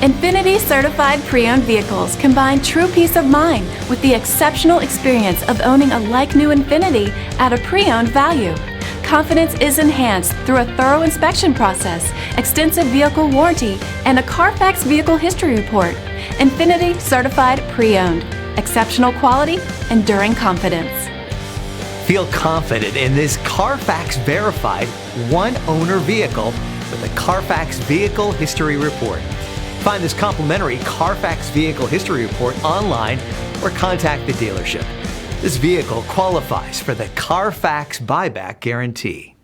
INFINITI certified pre-owned vehicles combine true peace of mind with the exceptional experience of owning a like-new INFINITI at a pre-owned value. Confidence is enhanced through a thorough inspection process, extensive vehicle warranty, and a CARFAX vehicle history report. INFINITI certified pre-owned. Exceptional quality, enduring confidence. Feel confident in this CARFAX verified one-owner vehicle with a CARFAX vehicle history report. Find this complimentary CARFAX vehicle history report online or contact the dealership. This vehicle qualifies for the CARFAX buyback guarantee.